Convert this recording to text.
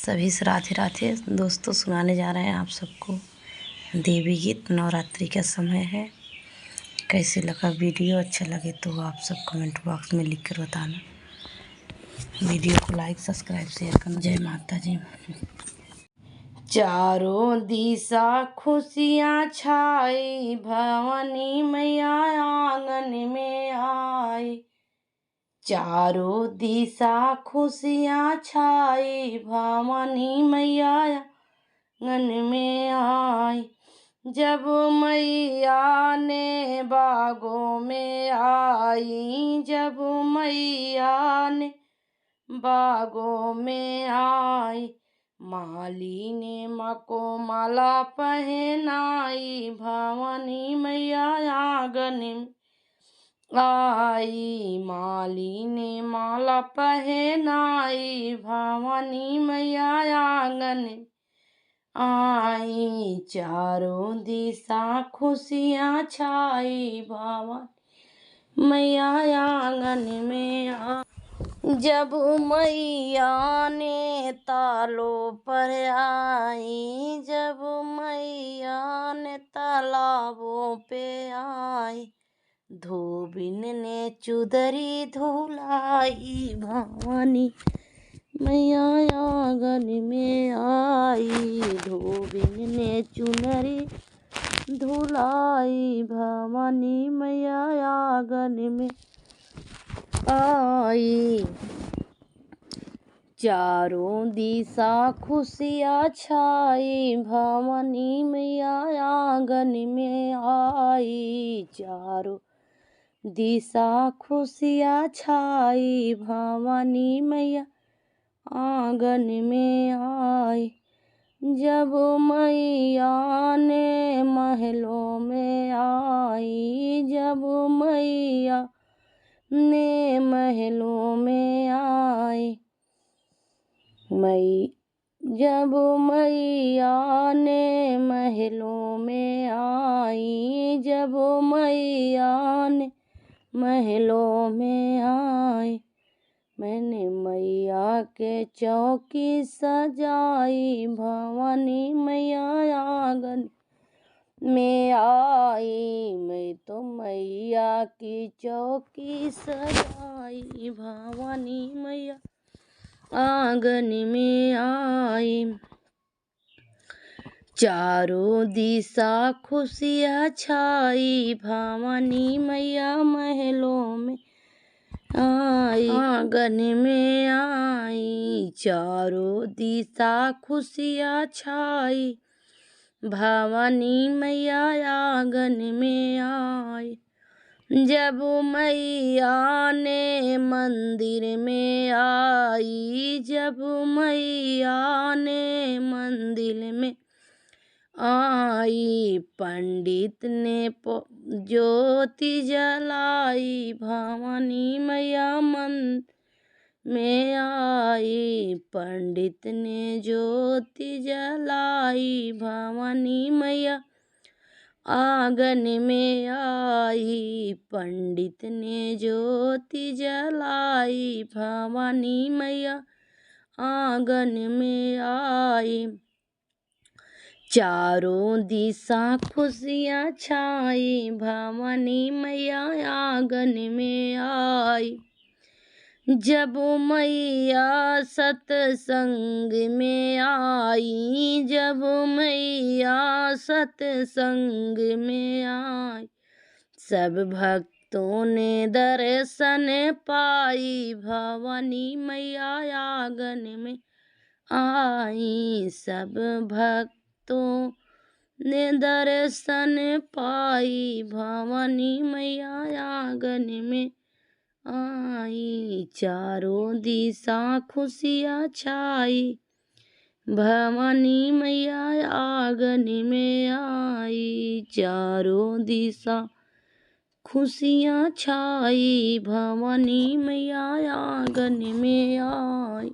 सभी से राधे राधे। दोस्तों, सुनाने जा रहे हैं आप सबको देवी गीत। नवरात्रि का समय है। कैसे लगा वीडियो? अच्छा लगे तो आप सब कमेंट बॉक्स में लिख कर बताना। वीडियो को लाइक सब्सक्राइब शेयर करना। जय माता जी। चारों दिशा खुशियाँ छाई, भवानी मैया आंगन में आई। चारों दिशा खुशियाँ छाई, भवानी मैया आंगन में आई। जब मैया ने बागों में आई, जब मैया ने बागों में आई, माली ने माँ को माला पहनाई, भवानी मैया आंगन में आई। माली ने माला पहनाई, भवानी मैया आंगन में आई। चारों दिशा खुशियाँ छाई, भवानी मैया आंगन में आई। जब मैया ने तालों पर आई, जब मैया ने तालाबों पे आई, धोबिन ने चुदरी धुलाई, भवानी मैया आंगन में आई। धोबिन ने चुनरी धुलाई, भवानी मैया आंगन में आई। चारों दिशा खुशियाँ छाई, भवानी मैया आंगन में आई। चारों दिशा खुशियाँ छाई, भवानी मैया आंगन में आई। जब मैया ने महलों में आई, जब मैया ने महलों में आई, जब मैया ने महलों में आई, जब मैया ने महलों में आई, मैंने मैया के चौकी सजाई, भवानी मैया आंगन में आई। मैं तो मैया की चौकी सजाई, भवानी मैया आंगन में आई। चारों दिशा खुशियाँ छाई, भवानी मैया महलों में आई, आंगन में आई। चारों दिशा खुशियाँ छाई, भवानी मैया आंगन में आई। जब मैया ने मंदिर में आई, जब मैया ने मंदिर में आई, पंडित ने ज्योति जलाई, भवानी मैया मंदिर में आई। पंडित ने ज्योति जलाई, भवानी मैया आंगन में आई। पंडित ने ज्योति जलाई, भवानी मैया आंगन में आई। चारों दिशा खुशियाँ छाई, भवानी मैया आंगन में आई। जब मैया सत्संग में आई, जब मैया सत्संग में आई, सब भक्तों ने दर्शन पाई, भवानी मैया आंगन में आई। सब भक्तों ने दर्शन पाई, भवानी मैया आंगन में आई। चारों दिशा खुशियाँ छाई, भवानी मैया आंगन में आई। चारों दिशा खुशियाँ छाई, भवानी मैया आंगन में आई।